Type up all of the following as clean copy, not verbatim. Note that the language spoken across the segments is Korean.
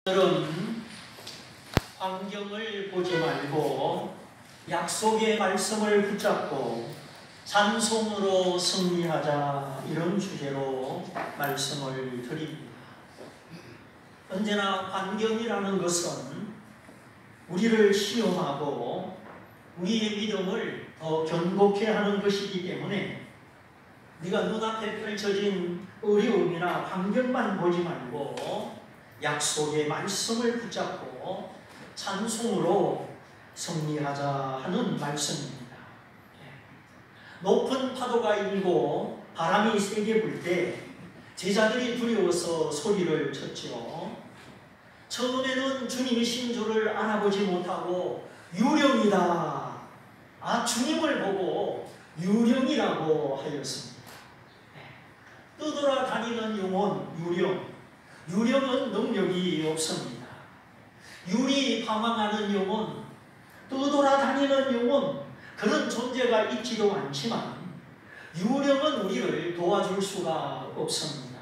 오늘은 환경을 보지 말고 약속의 말씀을 붙잡고 찬송으로 승리하자, 이런 주제로 말씀을 드립니다. 언제나 환경이라는 것은 우리를 시험하고 우리의 믿음을 더 견고케 하는 것이기 때문에 우리가 눈앞에 펼쳐진 어려움이나 환경만 보지 말고 약속의 말씀을 붙잡고 찬송으로 승리하자 하는 말씀입니다. 높은 파도가 일고 바람이 세게 불 때 제자들이 두려워서 소리를 쳤죠. 처음에는 주님이신 줄을 알아보지 못하고 유령이다, 주님을 보고 유령이라고 하였습니다. 떠돌아다니는 영혼 유령은 능력이 없습니다. 유리 방황하는 영혼, 떠돌아다니는 영혼, 그런 존재가 있지도 않지만 유령은 우리를 도와줄 수가 없습니다.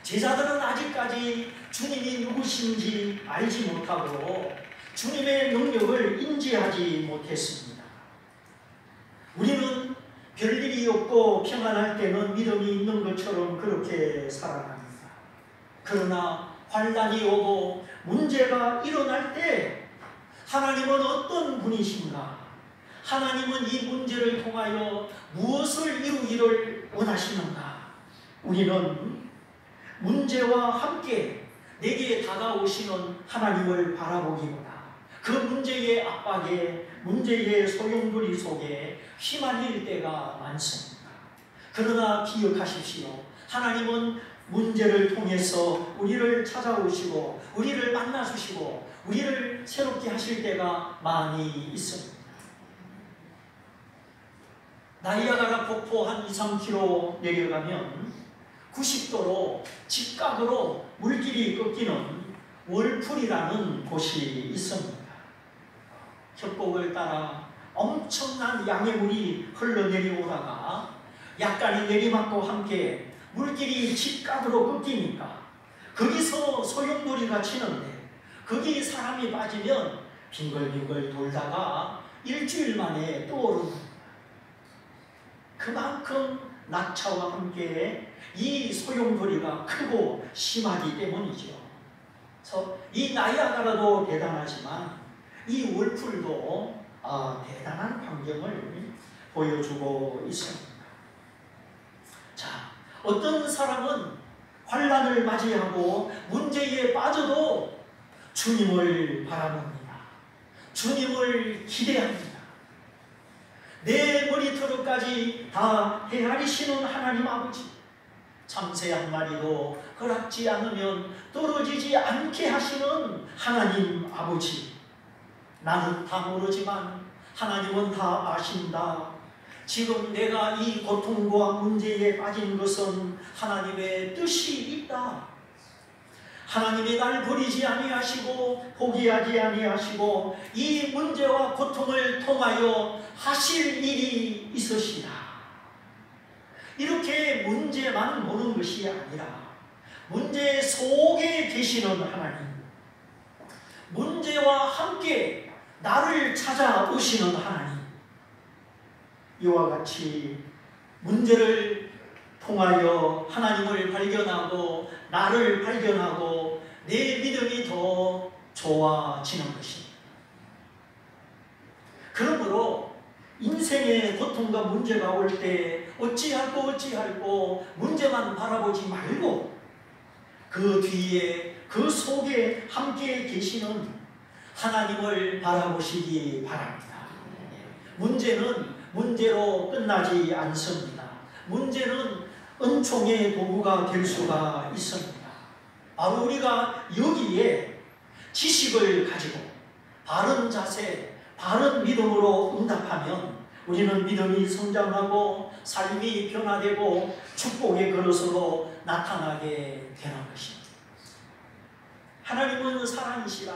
제자들은 아직까지 주님이 누구신지 알지 못하고 주님의 능력을 인지하지 못했습니다. 우리는 별일이 없고 평안할 때는 믿음이 있는 것처럼 그렇게 살아갑니다. 그러나 환난이 오고 문제가 일어날 때 하나님은 어떤 분이신가? 하나님은 이 문제를 통하여 무엇을 이루기를 원하시는가? 우리는 문제와 함께 내게 다가오시는 하나님을 바라보기보다 그 문제의 압박에, 문제의 소용돌이 속에 휘말릴 때가 많습니다. 그러나 기억하십시오. 하나님은 문제를 통해서 우리를 찾아오시고 우리를 만나주시고 우리를 새롭게 하실 때가 많이 있습니다. 나이아가라 폭포 한 2-3km 내려가면 90도로 직각으로 물길이 꺾이는 월풀이라는 곳이 있습니다. 협곡을 따라 엄청난 양의 물이 흘러내려오다가 약간의 내리막과 함께 물길이 직각으로 꺾이니까 거기서 소용돌이가 치는데 거기 사람이 빠지면 빙글빙글 돌다가 일주일 만에 떠오르는 겁니다. 그만큼 낙차와 함께 이 소용돌이가 크고 심하기 때문이죠. 그래서 이 나이아가라도 대단하지만 이 월풀도 대단한 광경을 보여주고 있습니다. 자, 어떤 사람은 환난을 맞이하고 문제에 빠져도 주님을 바라봅니다. 주님을 기대합니다. 내 머리털까지 다 헤아리시는 하나님 아버지, 참새 한 마리도 허락지 않으면 떨어지지 않게 하시는 하나님 아버지, 나는 다 모르지만 하나님은 다 아신다. 지금 내가 이 고통과 문제에 빠진 것은 하나님의 뜻이 있다. 하나님이 날 버리지 아니하시고 포기하지 아니하시고 이 문제와 고통을 통하여 하실 일이 있으시다. 이렇게 문제만 보는 것이 아니라 문제 속에 계시는 하나님, 문제와 함께 나를 찾아오시는 하나님, 이와 같이 문제를 통하여 하나님을 발견하고 나를 발견하고 내 믿음이 더 좋아지는 것입니다. 그러므로 인생의 고통과 문제가 올 때 어찌할꼬 문제만 바라보지 말고 그 뒤에 그 속에 함께 계시는 하나님을 바라보시기 바랍니다. 문제는 문제로 끝나지 않습니다. 문제는 은총의 도구가 될 수가 있습니다. 바로 우리가 여기에 지식을 가지고 바른 자세, 바른 믿음으로 응답하면 우리는 믿음이 성장하고 삶이 변화되고 축복의 그릇으로 나타나게 되는 것입니다. 하나님은 사랑이시라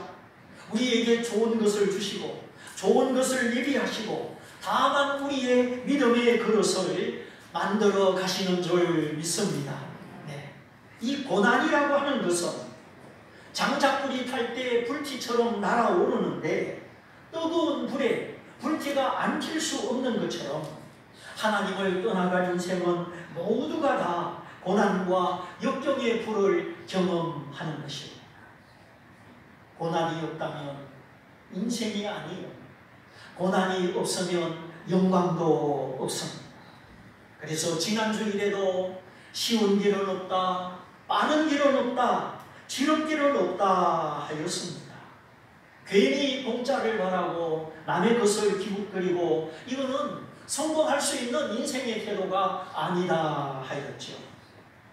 우리에게 좋은 것을 주시고 좋은 것을 예비하시고 다만 우리의 믿음의 그릇을 만들어 가시는 줄 믿습니다. 이 고난이라고 하는 것은 장작불이 탈 때 불티처럼 날아오르는데 뜨거운 불에 불티가 안 튈 수 없는 것처럼 하나님을 떠나간 인생은 모두가 다 고난과 역경의 불을 경험하는 것입니다. 고난이 없다면 인생이 아니에요. 고난이 없으면 영광도 없습니다. 그래서 지난주일에도 쉬운 길은 없다, 빠른 길은 없다, 지름길은 없다 하였습니다. 괜히 공짜를 바라고 남의 것을 기웃거리고 이거는 성공할 수 있는 인생의 태도가 아니다 하였죠.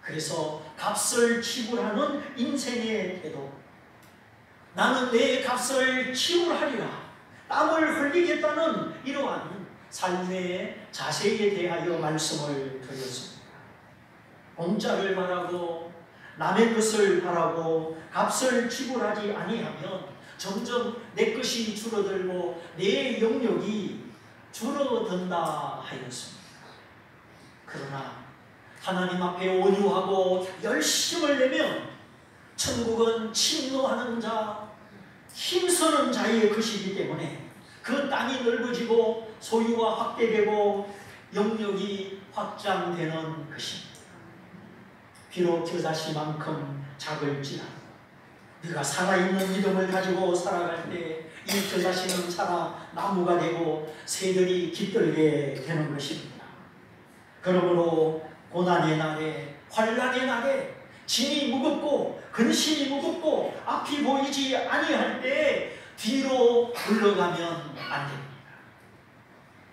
그래서 값을 지불하는 인생의 태도, 나는 내 값을 지불하리라, 땀을 흘리겠다는 이러한 삶의 자세에 대하여 말씀을 드렸습니다. 공짜를 바라고 남의 것을 바라고 값을 지불하지 아니하면 점점 내 것이 줄어들고 내 영역이 줄어든다 하였습니다. 그러나 하나님 앞에 온유하고 열심을 내면 천국은 침노하는 자, 힘쓰는 자의 것이기 때문에 그 땅이 넓어지고 소유가 확대되고 영역이 확장되는 것입니다. 비록 겨자씨만큼 작을지라도 네가 살아있는 믿음을 가지고 살아갈 때 이 겨자씨는 자라 나무가 되고 새들이 깃들게 되는 것입니다. 그러므로 고난의 날에, 환난의 날에 짐이 무겁고 근심이 무겁고 앞이 보이지 아니할 때 뒤로 물러가면 안 됩니다.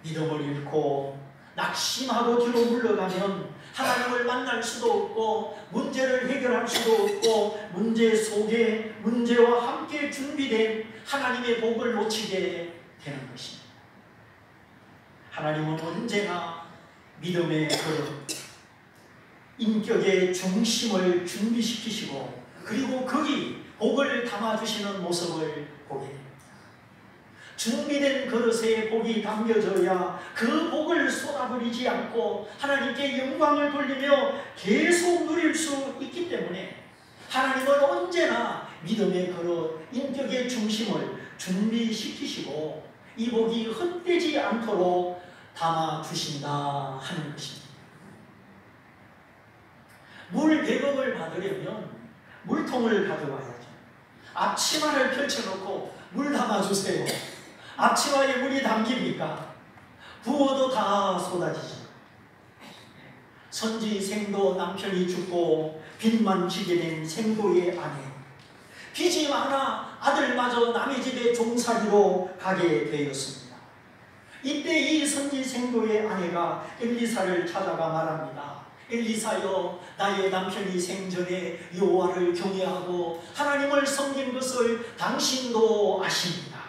믿음을 잃고 낙심하고 뒤로 물러가면 하나님을 만날 수도 없고 문제를 해결할 수도 없고 문제 속에 문제와 함께 준비된 하나님의 복을 놓치게 되는 것입니다. 하나님은 언제나 믿음의 그 인격의 중심을 준비시키시고 그리고 거기 복을 담아주시는 모습을 보게 됩니다. 준비된 그릇에 복이 담겨져야 그 복을 쏟아버리지 않고 하나님께 영광을 돌리며 계속 누릴 수 있기 때문에 하나님은 언제나 믿음의 그릇, 인격의 중심을 준비시키시고 이 복이 헛되지 않도록 담아주신다 하는 것입니다. 물 100억을 받으려면 물통을 가져와야죠. 앞치마를 펼쳐놓고 물 담아주세요. 앞치마에 물이 담깁니까? 부어도 다 쏟아지죠. 선지생도 남편이 죽고 빚만 지게 된 생도의 아내, 빚이 많아 아들마저 남의 집에 종살이로 가게 되었습니다. 이때 이 선지생도의 아내가 엘리사를 찾아가 말합니다. 엘리사여, 나의 남편이 생전에 여호와를 경외하고 하나님을 섬긴 것을 당신도 아십니다.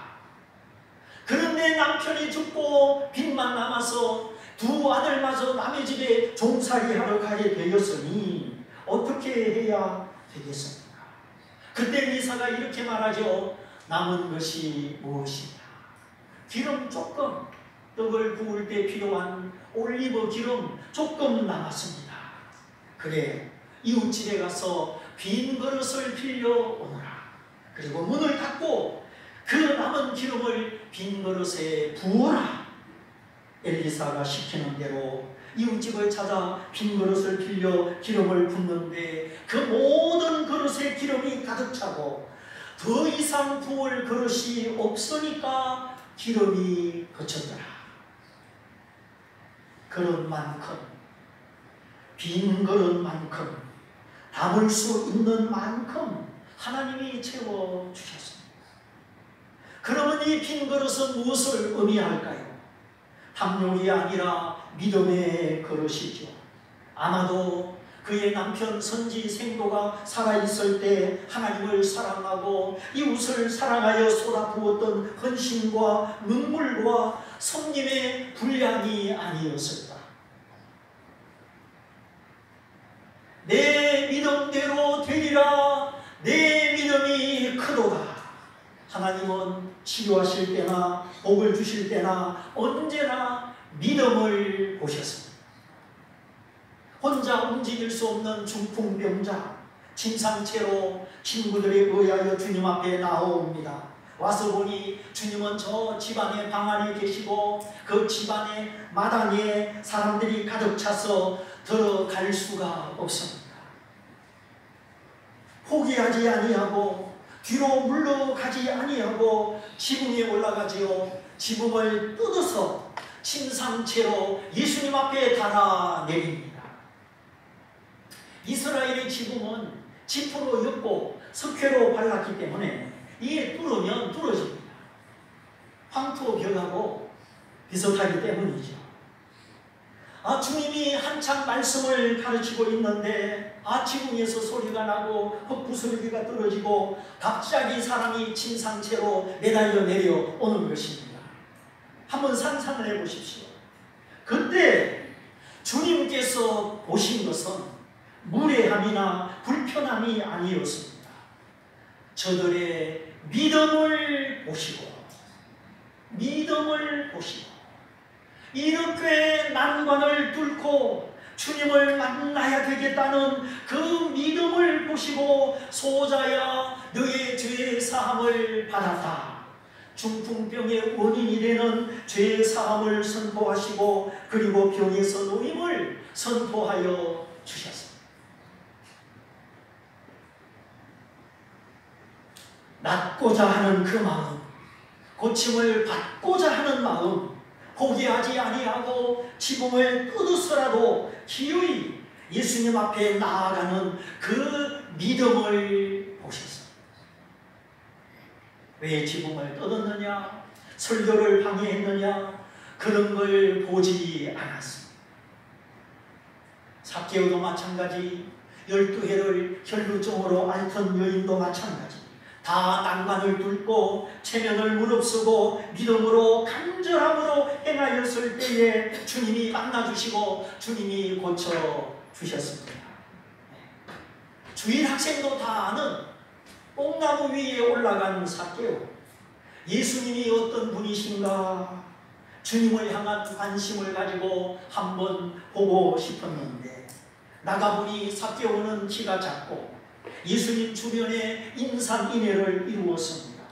그런데 남편이 죽고 빚만 남아서 두 아들마저 남의 집에 종살이하러 가게 되었으니 어떻게 해야 되겠습니까? 그때 엘리사가 이렇게 말하죠. 남은 것이 무엇이냐? 기름 조금, 떡을 구울 때 필요한 올리브 기름 조금 남았습니다. 그래, 이웃집에 가서 빈 그릇을 빌려 오너라. 그리고 문을 닫고 그 남은 기름을 빈 그릇에 부어라. 엘리사가 시키는 대로 이웃집을 찾아 빈 그릇을 빌려 기름을 붓는데 그 모든 그릇에 기름이 가득 차고 더 이상 부을 그릇이 없으니까 기름이 그쳤더라. 그릇만큼, 빈 그릇만큼, 담을 수 있는 만큼 하나님이 채워주셨습니다. 그러면 이 빈 그릇은 무엇을 의미할까요? 탐욕이 아니라 믿음의 그릇이죠. 아마도 그의 남편 선지생도가 살아있을 때 하나님을 사랑하고 이웃을 사랑하여 쏟아부었던 헌신과 눈물과 성님의 분량이 아니었을까. 내 믿음대로 되리라, 내 믿음이 크도다. 하나님은 치료하실 때나 복을 주실 때나 언제나 믿음을 보셨습니다. 혼자 움직일 수 없는 중풍병자, 침상채로 친구들에 의하여 주님 앞에 나옵니다. 와서 보니 주님은 저 집안의 방 안에 계시고 그 집안의 마당에 사람들이 가득 차서 들어갈 수가 없습니다. 포기하지 아니하고 뒤로 물러가지 아니하고 지붕에 올라가지요. 지붕을 뜯어서 침상채로 예수님 앞에 달아내립니다. 이스라엘의 지붕은 지프로 엮고 석회로 발랐기 때문에 이게 뚫으면 뚫어집니다. 황토 벽하고 비슷하기 때문이죠. 주님이 한참 말씀을 가르치고 있는데 지붕에서 소리가 나고 흙부스러기가 떨어지고 갑자기 사람이 침상채로 매달려 내려오는 것입니다. 한번 상상을 해보십시오. 그때 주님께서 보신 것은 무례함이나 불편함이 아니었습니다. 저들의 믿음을 보시고 이렇게 난관을 뚫고 주님을 만나야 되겠다는 그 믿음을 보시고 소자야 너의 죄 사함을 받았다. 중풍병의 원인이 되는 죄 사함을 선포하시고 그리고 병에서 노임을 선포하여 주셨습니다. 낫고자 하는 그 마음, 고침을 받고자 하는 마음, 포기하지 아니하고 지붕을 뜯어서라도 기어이 예수님 앞에 나아가는 그 믿음을 보셨습니다. 왜 지붕을 뜯었느냐? 설교를 방해했느냐? 그런 걸 보지 않았습니다. 삭개오도 마찬가지, 12해를 혈루증으로 앓던 여인도 마찬가지, 다 난관을 뚫고 체면을 무릅쓰고 믿음으로 간절함으로 행하였을 때에 주님이 만나주시고 주님이 고쳐주셨습니다. 주일 학생도 다 아는 뽕나무 위에 올라간 삭개오. 예수님이 어떤 분이신가 주님을 향한 관심을 가지고 한번 보고 싶었는데 나가보니 삭개오는 키가 작고 예수님 주변에 인상인해를 이루었습니다.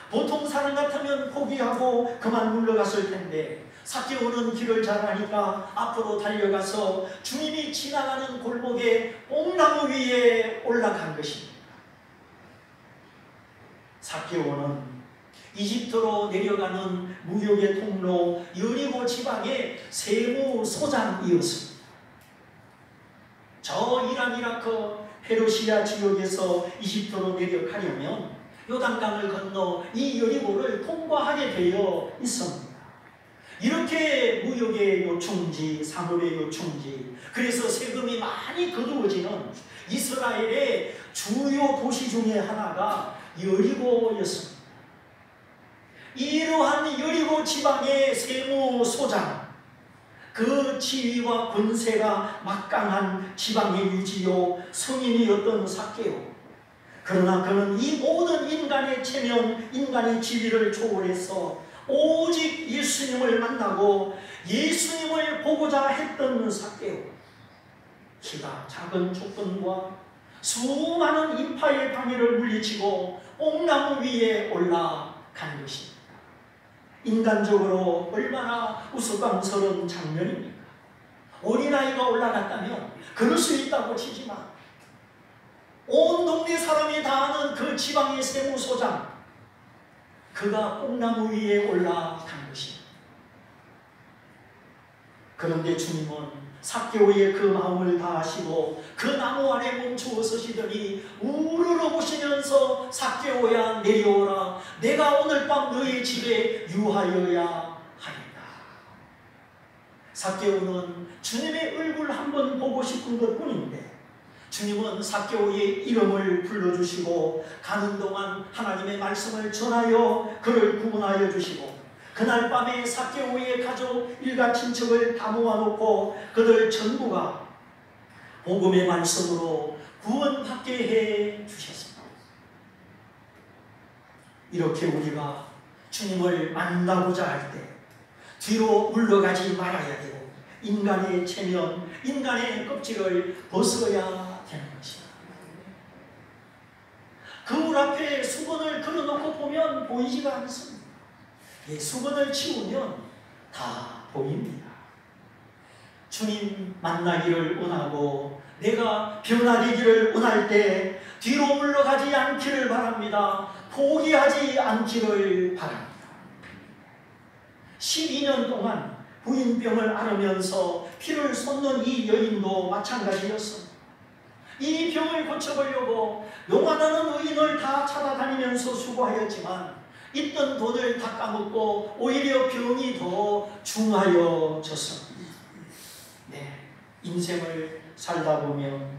보통 사람 같으면 포기하고 그만 물러갔을 텐데 삭개오는 길을 잘 아니까 앞으로 달려가서 주님이 지나가는 골목에 뽕나무 위에 올라간 것입니다. 삭개오는 이집트로 내려가는 무역의 통로 여리고 지방의 세무소장이었습니다. 저 이란 이라크 페르시아 지역에서 이집트로 내려가려면 요단강을 건너 이 여리고를 통과하게 되어 있습니다. 이렇게 무역의 요충지, 상업의 요충지, 그래서 세금이 많이 거두어지는 이스라엘의 주요 도시 중에 하나가 여리고였습니다. 이러한 여리고 지방의 세무소장, 그 지위와 권세가 막강한 지방의 유지요 성인이었던 삭개오. 그러나 그는 이 모든 인간의 체면, 인간의 지위를 초월해서 오직 예수님을 만나고 예수님을 보고자 했던 삭개오. 키가 작은 조건과 수많은 인파의 방해를 물리치고 뽕나무 위에 올라간 것입니다. 인간적으로 얼마나 우스꽝스러운 장면입니까? 어린아이가 올라갔다면 그럴 수 있다고 치지만 온 동네 사람이 다 아는 그 지방의 세무소장, 그가 뽕나무 위에 올라간 것입니다. 그런데 주님은 삭개오의 그 마음을 다하시고 그 나무 아래 멈추어 서시더니 우르르 보시면서 삭개오야 내려오라, 내가 오늘 밤 너희 집에 유하여야 하리라. 삭개오는 주님의 얼굴 한번 보고 싶은 것뿐인데 주님은 삭개오의 이름을 불러주시고 가는 동안 하나님의 말씀을 전하여 그를 구원하여 주시고 그날 밤에 삭개오의 가족 일가 친척을 다 모아놓고 그들 전부가 복음의 말씀으로 구원받게 해 주셨습니다. 이렇게 우리가 주님을 만나고자 할 때 뒤로 물러가지 말아야 되고 인간의 체면, 인간의 껍질을 벗어야 되는 것입니다. 거울 앞에 수건을 걸어놓고 보면 보이지가 않습니다. 수건을 치우면 다 보입니다. 주님 만나기를 원하고 내가 변화되기를 원할 때 뒤로 물러가지 않기를 바랍니다. 포기하지 않기를 바랍니다. 12년 동안 부인병을 앓으면서 피를 쏟는 이 여인도 마찬가지였습니다. 이 병을 고쳐보려고 용하다는 의인을 다 찾아다니면서 수고하였지만 있던 돈을 다 까먹고 오히려 병이 더 중하여졌습니다. 인생을 살다 보면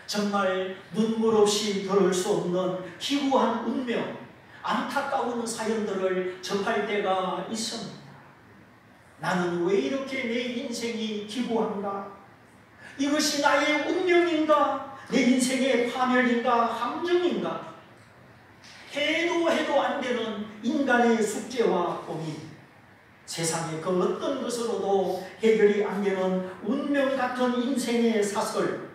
정말 눈물 없이 들을 수 없는 기구한 운명, 안타까운 사연들을 접할 때가 있습니다. 나는 왜 이렇게 내 인생이 기구한가? 이것이 나의 운명인가? 내 인생의 파멸인가? 함정인가? 해도 안 되는 인간의 숙제와 고민, 세상의 그 어떤 것으로도 해결이 안 되는 운명 같은 인생의 사설.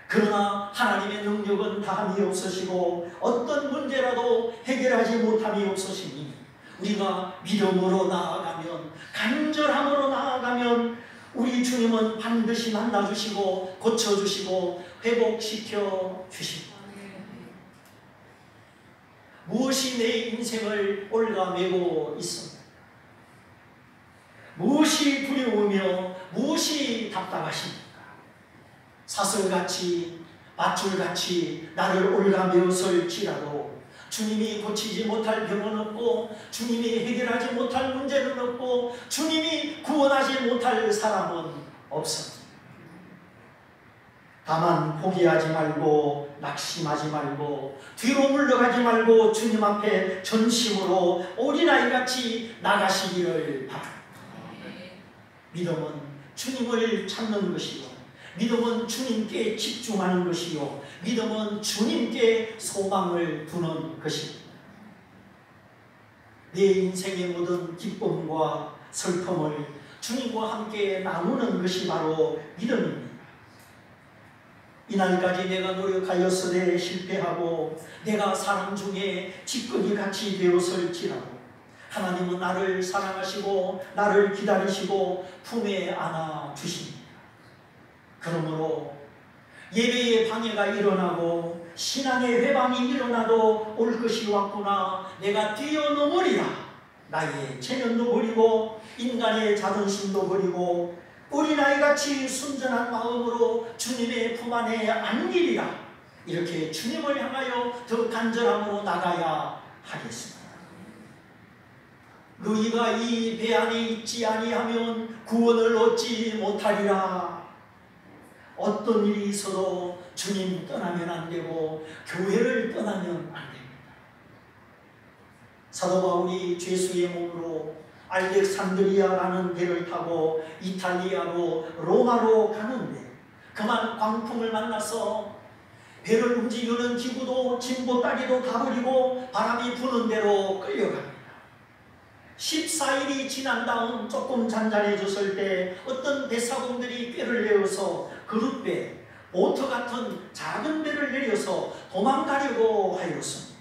그러나 하나님의 능력은 다함이 없으시고 어떤 문제라도 해결하지 못함이 없으시니 우리가 믿음으로 나아가면, 간절함으로 나아가면 우리 주님은 반드시 만나주시고 고쳐주시고 회복시켜 주시고, 무엇이 내 인생을 올가매고 있습니까? 무엇이 두려우며 무엇이 답답하십니까? 사슬같이 밧줄같이 나를 올가매었을지라도 주님이 고치지 못할 병은 없고 주님이 해결하지 못할 문제는 없고 주님이 구원하지 못할 사람은 없습니다. 다만 포기하지 말고 낙심하지 말고 뒤로 물러가지 말고 주님 앞에 전심으로 어린아이같이 나가시기를 바랍니다. 믿음은 주님을 찾는 것이요, 믿음은 주님께 집중하는 것이요, 믿음은 주님께 소망을 두는 것입니다. 내 인생의 모든 기쁨과 슬픔을 주님과 함께 나누는 것이 바로 믿음입니다. 이날까지 내가 노력하였으되 실패하고 내가 사람 중에 찌꺼기같이 되었을지라도 하나님은 나를 사랑하시고 나를 기다리시고 품에 안아주십니다. 그러므로 예배의 방해가 일어나고 신앙의 회방이 일어나도 올 것이 왔구나, 내가 뛰어넘으리라. 나의 체면도 버리고 인간의 자존심도 버리고 어린아이같이 순전한 마음으로 주님의 품 안에 안기리라. 이렇게 주님을 향하여 더 간절함으로 나가야 하겠습니다. 너희가 이 배 안에 있지 아니하면 구원을 얻지 못하리라. 어떤 일이 있어도 주님 떠나면 안 되고 교회를 떠나면 안 됩니다. 사도 바울이 죄수의 몸으로 알렉산드리아라는 배를 타고 이탈리아로 로마로 가는데 그만 광풍을 만나서 배를 움직이는 기구도 진보따리도 다 버리고 바람이 부는 대로 끌려갑니다. 14일이 지난 다음 조금 잔잔해졌을 때 어떤 배사공들이 꾀를 내어서 그릇배, 보트 같은 작은 배를 내려서 도망가려고 하였습니다.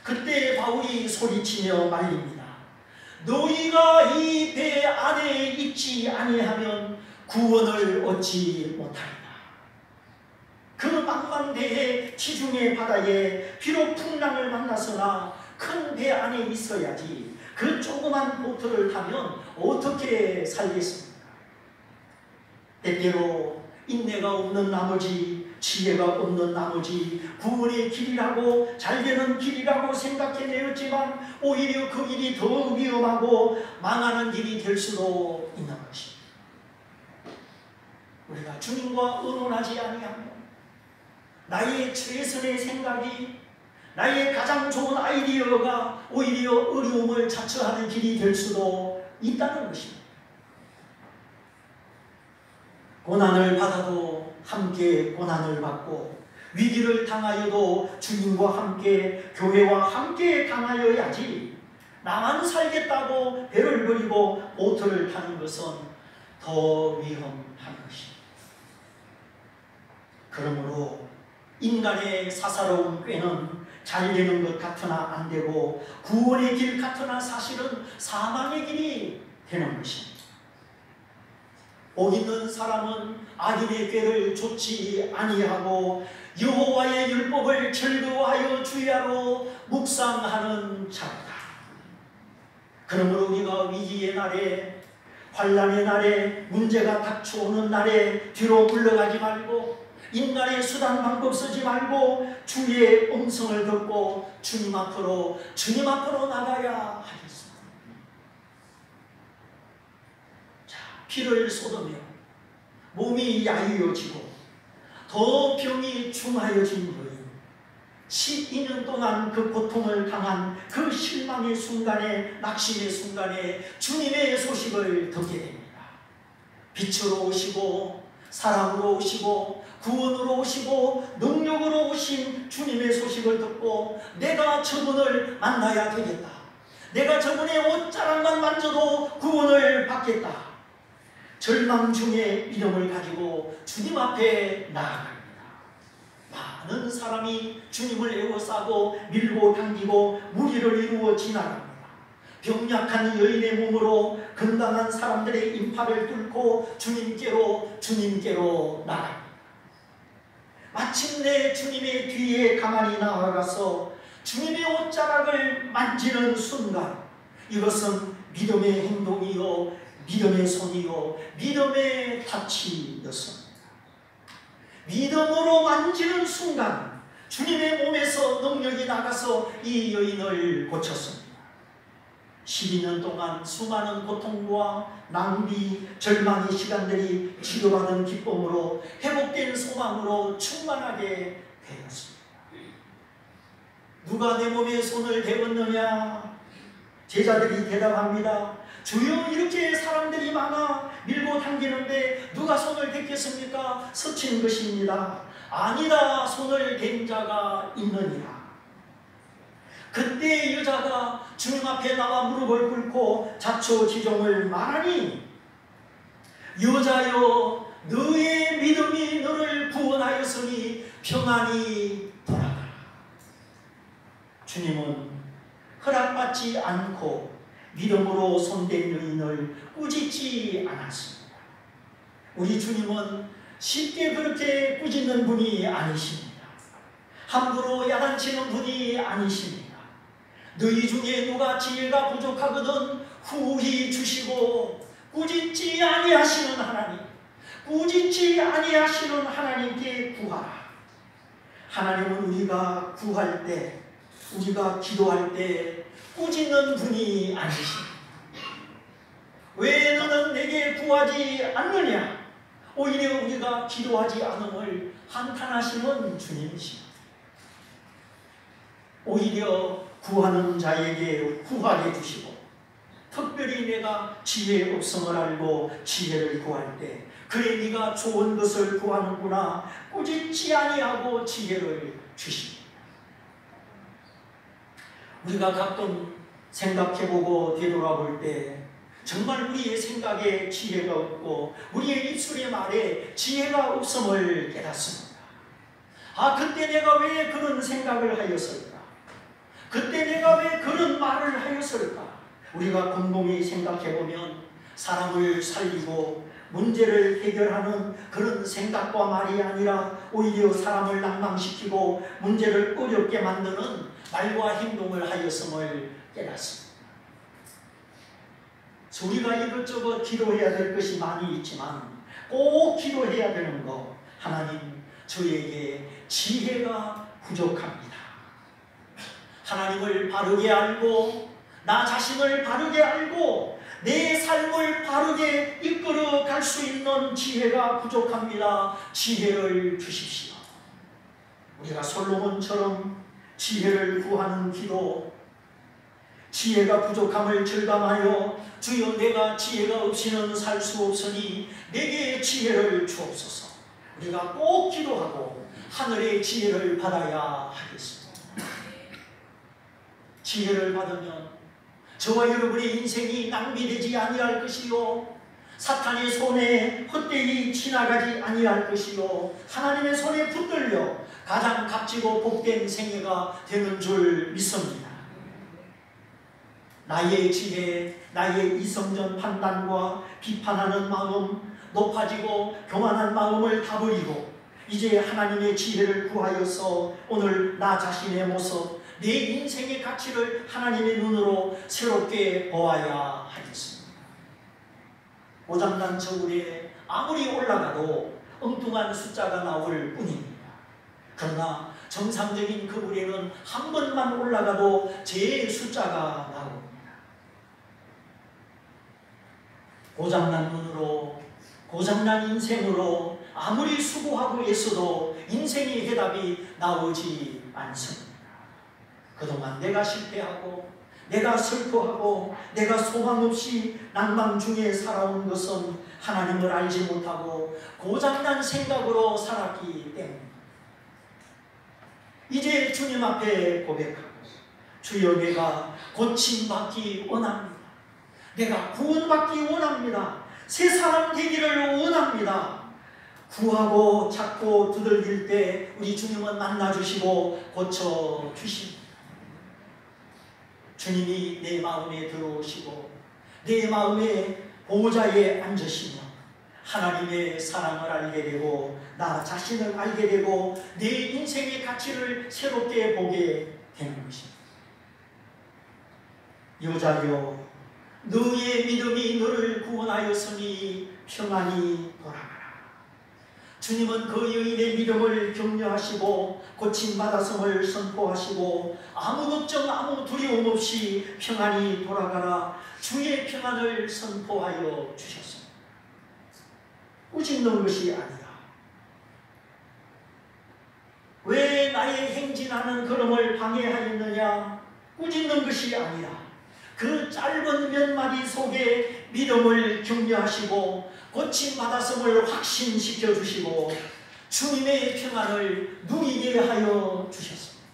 그때 바울이 소리치며 말립니다. 너희가 이 배 안에 있지 아니하면 구원을 얻지 못하리라. 그 망망대해 지중해 바다에 비록 풍랑을 만났으나 큰 배 안에 있어야지 그 조그만 보트를 타면 어떻게 살겠습니까? 때때로 인내가 없는 나머지, 지혜가 없는 나머지 구원의 길이라고 잘되는 길이라고 생각해내었지만 오히려 그 길이 더 위험하고 망하는 길이 될 수도 있는 것입니다. 우리가 주님과 의논하지 아니하면 나의 최선의 생각이, 나의 가장 좋은 아이디어가 오히려 어려움을 자처하는 길이 될 수도 있다는 것입니다. 고난을 받아도 함께 고난을 받고 위기를 당하여도 주님과 함께 교회와 함께 당하여야지 나만 살겠다고 배를 버리고 보트를 타는 것은 더 위험한 것입니다. 그러므로 인간의 사사로운 꾀는 잘 되는 것 같으나 안 되고 구원의 길 같으나 사실은 사망의 길이 되는 것입니다. 복 있는 사람은 악인의 꾀를 좇지 아니하고 여호와의 율법을 즐거워하여 주야로 묵상하는 자다. 그러므로 우리가 위기의 날에, 환난의 날에, 문제가 닥쳐오는 날에 뒤로 물러가지 말고 인간의 수단 방법 쓰지 말고 주의 음성을 듣고 주님 앞으로 나가야 하겠습니다. 자, 피를 쏟으며 몸이 야위어지고 더 병이 중하여진 여인, 12년 동안 그 고통을 당한 그 실망의 순간에, 낙심의 순간에 주님의 소식을 듣게 됩니다. 빛으로 오시고 사랑으로 오시고 구원으로 오시고 능력으로 오신 주님의 소식을 듣고 내가 저분을 만나야 되겠다. 내가 저분의 옷자락만 만져도 구원을 받겠다. 절망 중에 믿음을 가지고 주님 앞에 나아갑니다. 많은 사람이 주님을 에워싸고 밀고 당기고 무리를 이루어 지나갑니다. 병약한 여인의 몸으로 건강한 사람들의 인파를 뚫고 주님께로 나갑니다. 마침내 주님의 뒤에 가만히 나아가서 주님의 옷자락을 만지는 순간, 이것은 믿음의 행동이요 믿음의 손이요 믿음의 타치였습니다. 믿음으로 만지는 순간 주님의 몸에서 능력이 나가서 이 여인을 고쳤습니다. 12년 동안 수많은 고통과 낭비, 절망의 시간들이 치료받은 기쁨으로 회복된 소망으로 충만하게 되었습니다. 누가 내 몸에 손을 대었느냐? 제자들이 대답합니다. 주여, 이렇게 사람들이 많아 밀고 당기는데 누가 손을 댔겠습니까? 스친 것입니다. 아니라 손을 댄 자가 있느니라. 그때 여자가 주님 앞에 나와 무릎을 꿇고 자초지종을 말하니, 여자여, 너의 믿음이 너를 구원하였으니 평안히 돌아가라. 주님은 허락받지 않고 믿음으로 손댄 여인을 꾸짖지 않았습니다. 우리 주님은 쉽게 그렇게 꾸짖는 분이 아니십니다. 함부로 야단치는 분이 아니십니다. 너희 중에 누가 지혜가 부족하거든 후히 주시고, 꾸짖지 아니하시는 하나님, 꾸짖지 아니하시는 하나님께 구하라. 하나님은 우리가 구할 때, 우리가 기도할 때 꾸짖는 분이 아니십니다. 왜 너는 내게 구하지 않느냐? 오히려 우리가 기도하지 않음을 한탄하시는 주님이십니다. 오히려 구하는 자에게 구하게 주시고, 특별히 내가 지혜의 없음을 알고 지혜를 구할 때, 그래 네가 좋은 것을 구하는구나, 꾸짖지 아니하고 지혜를 주십니다. 우리가 가끔 생각해보고 되돌아볼 때 정말 우리의 생각에 지혜가 없고 우리의 입술의 말에 지혜가 없음을 깨닫습니다. 아, 그때 내가 왜 그런 생각을 하였을까? 그때 내가 왜 그런 말을 하였을까? 우리가 곰곰이 생각해보면 사람을 살리고 문제를 해결하는 그런 생각과 말이 아니라 오히려 사람을 낭망시키고 문제를 어렵게 만드는 말과 행동을 하였음을 깨닫습니다. 우리가 이것저것 기도해야 될 것이 많이 있지만 꼭 기도해야 되는 거, 하나님, 저에게 지혜가 부족합니다. 하나님을 바르게 알고 나 자신을 바르게 알고 내 삶을 바르게 이끌어 갈 수 있는 지혜가 부족합니다. 지혜를 주십시오. 우리가 솔로몬처럼 지혜를 구하는 기도, 지혜가 부족함을 절감하여 주여 내가 지혜가 없이는 살 수 없으니 내게 지혜를 주옵소서. 우리가 꼭 기도하고 하늘의 지혜를 받아야 하겠습니다. 지혜를 받으면 저와 여러분의 인생이 낭비되지 아니할 것이요, 사탄의 손에 헛되이 지나가지 아니할 것이요, 하나님의 손에 붙들려 가장 값지고 복된 생애가 되는 줄 믿습니다. 나의 지혜, 나의 이성적 판단과 비판하는 마음, 높아지고 교만한 마음을 다 버리고 이제 하나님의 지혜를 구하여서 오늘 나 자신의 모습, 내 인생의 가치를 하나님의 눈으로 새롭게 보아야 하겠습니다. 고장난 저울에 아무리 올라가도 엉뚱한 숫자가 나올 뿐입니다. 그러나 정상적인 그물에는 한 번만 올라가도 제 숫자가 나옵니다. 고장난 눈으로, 고장난 인생으로 아무리 수고하고 애써도 인생의 해답이 나오지 않습니다. 그동안 내가 실패하고 내가 슬퍼하고 내가 소망 없이 낭망 중에 살아온 것은 하나님을 알지 못하고 고장난 생각으로 살았기 때문입니다. 이제 주님 앞에 고백하고 주여 내가 고침받기 원합니다. 내가 구원받기 원합니다. 새 사람 되기를 원합니다. 구하고 찾고 두들길 때 우리 주님은 만나주시고 고쳐주십니다. 주님이 내 마음에 들어오시고 내 마음의 보호자에 앉으시며 하나님의 사랑을 알게 되고 나 자신을 알게 되고 내 인생의 가치를 새롭게 보게 되는 것입니다. 여자여 너의 믿음이 너를 구원하였으니 평안히 돌아가라. 주님은 그 여인의 믿음을 격려하시고 고침받았음을 선포하시고 아무 걱정 아무 두려움 없이 평안히 돌아가라 주의 평안을 선포하여 주셨습니다. 꾸짖는 것이 아니라 왜 나의 행진하는 걸음을 방해하였느냐 꾸짖는 것이 아니라 그 짧은 몇 마디 속에 믿음을 격려하시고 고침받았음을 확신시켜 주시고 주님의 평안을 누리게 하여 주셨습니다.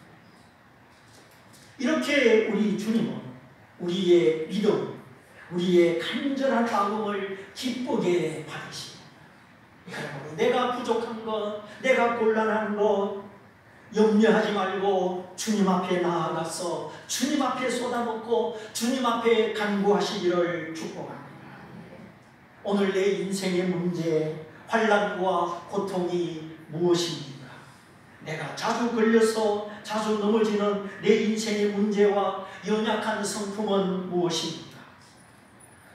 이렇게 우리 주님은 우리의 믿음, 우리의 간절한 마음을 기쁘게 받으십니다. 그러므로 내가 부족한 것, 내가 곤란한 것 염려하지 말고 주님 앞에 나아가서 주님 앞에 쏟아붓고 주님 앞에 간구하시기를 축복합니다. 오늘 내 인생의 문제, 환난과 고통이 무엇입니까? 내가 자주 걸려서 자주 넘어지는 내 인생의 문제와 연약한 성품은 무엇입니까?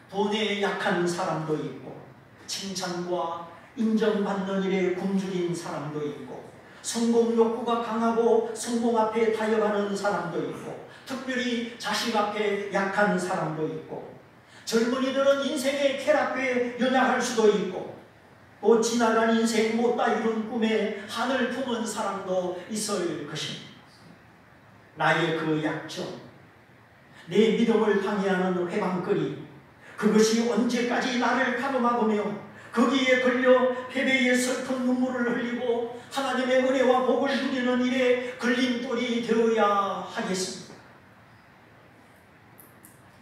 돈에 약한 사람도 있고 칭찬과 인정받는 일에 굶주린 사람도 있고 성공 욕구가 강하고 성공 앞에 타협하는 사람도 있고 특별히 자식 앞에 약한 사람도 있고 젊은이들은 인생의 쾌락에 연약할 수도 있고 또 지나간 인생 못다 이룬 꿈에 한을 품은 사람도 있을 것입니다. 나의 그 약점, 내 믿음을 방해하는 회방거리 그것이 언제까지 나를 가로막으며 거기에 걸려 패배의 슬픈 눈물을 흘리고 하나님의 은혜와 복을 누리는 일에 걸림돌이 되어야 하겠습니다.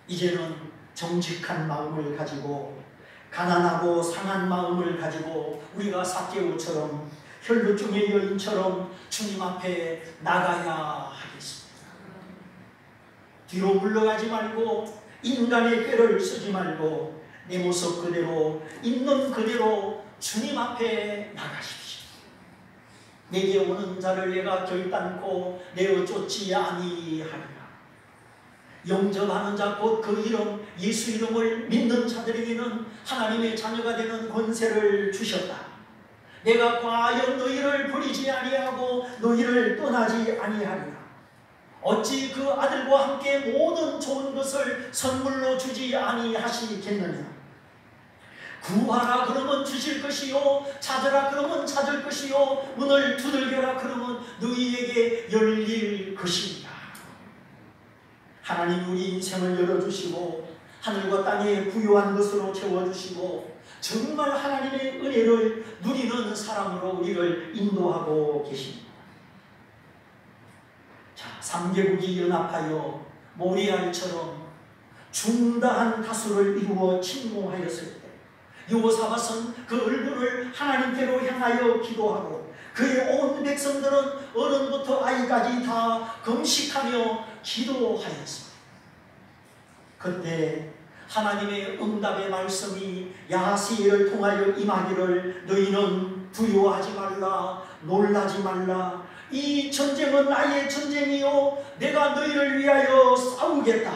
이제는 정직한 마음을 가지고 가난하고 상한 마음을 가지고 우리가 삭개오처럼 혈루증의 여인처럼 주님 앞에 나가야 하겠습니다. 뒤로 물러가지 말고 인간의 꾀를 쓰지 말고 내 모습 그대로 있는 그대로 주님 앞에 나가십시오. 내게 오는 자를 내가 결단코 내어 쫓지 아니하리라. 영접하는 자 곧 그 이름 예수 이름을 믿는 자들에게는 하나님의 자녀가 되는 권세를 주셨다. 내가 과연 너희를 버리지 아니하고 너희를 떠나지 아니하리라. 어찌 그 아들과 함께 모든 좋은 것을 선물로 주지 아니하시겠느냐. 구하라 그러면 주실 것이요 찾으라 그러면 찾을 것이요 문을 두들겨라 그러면 너희에게 열릴 것입니다. 하나님 우리 인생을 열어주시고 하늘과 땅에 부유한 것으로 채워주시고 정말 하나님의 은혜를 누리는 사람으로 우리를 인도하고 계십니다. 자, 3개국이 연합하여 모리알처럼 중다한 다수를 이루어 침공하였을 때 여호사밧은 그 얼굴을 하나님께로 향하여 기도하고 그의 온 백성들은 어른부터 아이까지 다 금식하며 기도하였습니다. 그때 하나님의 응답의 말씀이 야하시엘을 통하여 임하기를 너희는 두려워하지 말라, 놀라지 말라. 이 전쟁은 나의 전쟁이요 내가 너희를 위하여 싸우겠다.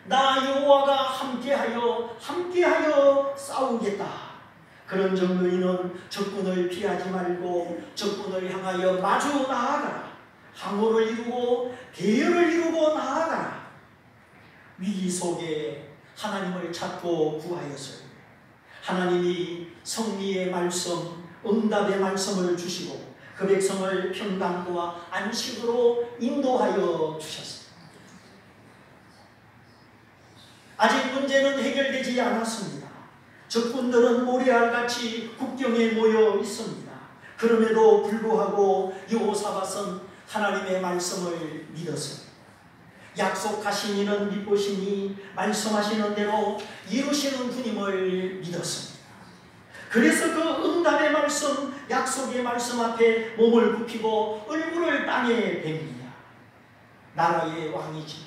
나 여호와가 함께하여 싸우겠다. 그런즉 너희는 적군을 피하지 말고 적군을 향하여 마주 나아가라. 항우를 이루고 대열을 이루고 나아가라. 위기 속에 하나님을 찾고 구하였어요. 하나님이 승리의 말씀, 응답의 말씀을 주시고 그 백성을 평강과 안식으로 인도하여 주셨습니다. 아직 문제는 해결되지 않았습니다. 적군들은 모래알같이 국경에 모여 있습니다. 그럼에도 불구하고 여호사밧은 하나님의 말씀을 믿었습니다. 약속하신 이는 믿으시니 말씀하시는 대로 이루시는 주님을 믿었습니다. 그래서 그 응답의 말씀, 약속의 말씀 앞에 몸을 굽히고 얼굴을 땅에 댑니다. 나라의 왕이지.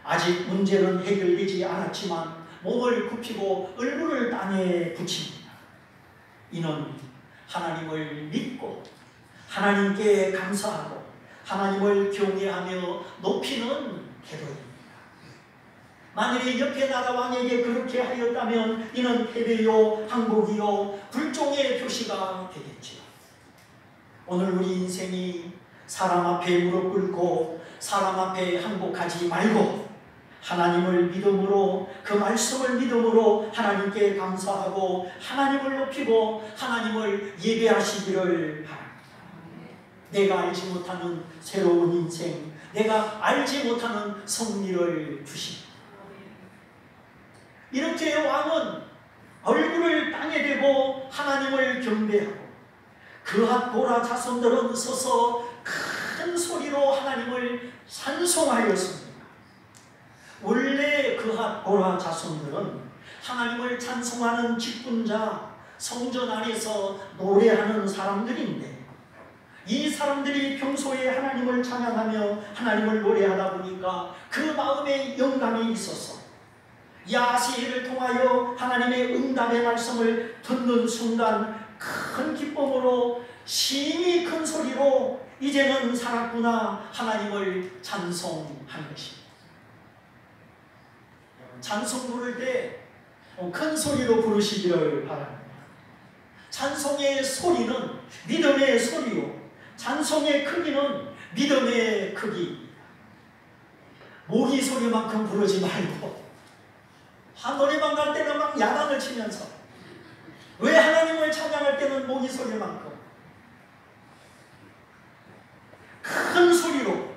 아직 문제는 해결되지 않았지만 몸을 굽히고 얼굴을 땅에 붙입니다. 이는 하나님을 믿고 하나님께 감사하고 하나님을 경외하며 높이는 태도입니다. 만일에 옆에 나라 왕에게 그렇게 하였다면 이는 패배요 항복이요 불종의 표시가 되겠지요. 오늘 우리 인생이 사람 앞에 무릎 꿇고 사람 앞에 항복하지 말고 하나님을 믿음으로 그 말씀을 믿음으로 하나님께 감사하고 하나님을 높이고 하나님을 예배하시기를 바랍니다. 내가 알지 못하는 새로운 인생, 내가 알지 못하는 승리를 주십니다. 이렇게 왕은 얼굴을 땅에 대고 하나님을 경배하고 그핫 보라 자손들은 서서 큰 소리로 하나님을 찬송하였습니다. 원래 그핫 보라 자손들은 하나님을 찬송하는 직분자, 성전 안에서 노래하는 사람들인데 이 사람들이 평소에 하나님을 찬양하며 하나님을 노래하다 보니까 그 마음에 영감이 있어서 야하시엘을 통하여 하나님의 응답의 말씀을 듣는 순간 큰 기쁨으로 심히 큰 소리로 이제는 살았구나 하나님을 찬송한 것입니다. 찬송 부를 때 큰 소리로 부르시기를 바랍니다. 찬송의 소리는 믿음의 소리요 찬송의 크기는 믿음의 크기. 모기 소리만큼 부르지 말고 노래방 갈 때는 막 야단을 치면서 왜 하나님을 찬양할 때는 모기 소리만큼 큰 소리로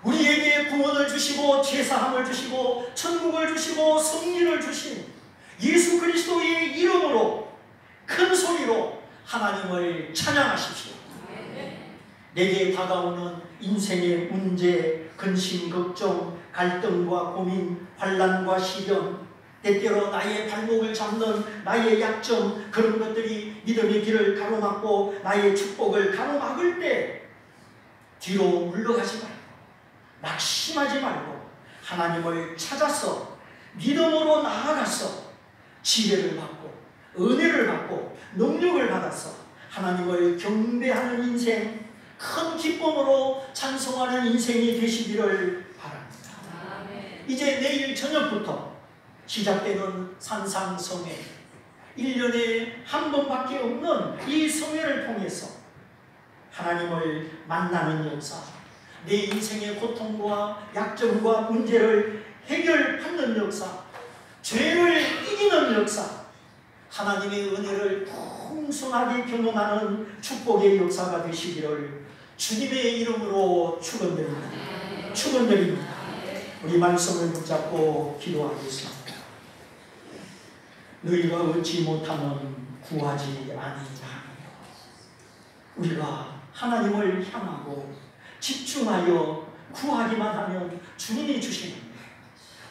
우리에게 구원을 주시고 죄사함을 주시고 천국을 주시고 승리를 주신 예수 그리스도의 이름으로 큰 소리로 하나님을 찬양하십시오. 내게 다가오는 인생의 문제, 근심, 걱정, 갈등과 고민, 환난과 시련, 때때로 나의 발목을 잡는 나의 약점, 그런 것들이 믿음의 길을 가로막고 나의 축복을 가로막을 때 뒤로 물러가지 말고 낙심하지 말고 하나님을 찾아서 믿음으로 나아가서 지혜를 받고 은혜를 받고 능력을 받아서 하나님을 경배하는 인생, 큰 기쁨으로 찬송하는 인생이 되시기를 바랍니다. 이제 내일 저녁부터 시작되는 산상성회, 1년에 한 번밖에 없는 이 성회를 통해서 하나님을 만나는 역사, 내 인생의 고통과 약점과 문제를 해결하는 역사, 죄를 이기는 역사, 하나님의 은혜를 풍성하게 경험하는 축복의 역사가 되시기를 주님의 이름으로 축원드립니다. 축원드립니다. 우리 말씀을 붙잡고 기도하겠습니다. 너희가 얻지 못하면 구하지 아니하며, 우리가 하나님을 향하고 집중하여 구하기만 하면 주님이 주시는데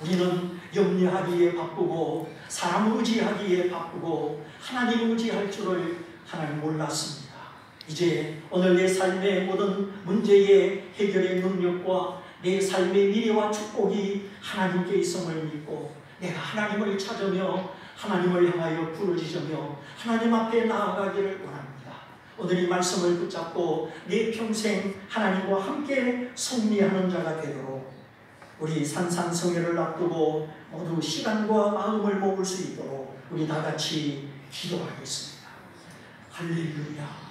우리는 염려하기에 바쁘고 사람 의지하기에 바쁘고 하나님 의지할 줄을 하나님 몰랐습니다. 이제 오늘 내 삶의 모든 문제의 해결의 능력과 내 삶의 미래와 축복이 하나님께 있음을 믿고 내가 하나님을 찾으며 하나님을 향하여 부르짖으며 하나님 앞에 나아가기를 원합니다. 오늘 이 말씀을 붙잡고 내 평생 하나님과 함께 승리하는 자가 되도록 우리 산상성회를 앞두고 모두 시간과 마음을 모을 수 있도록 우리 다 같이 기도하겠습니다. 할렐루야.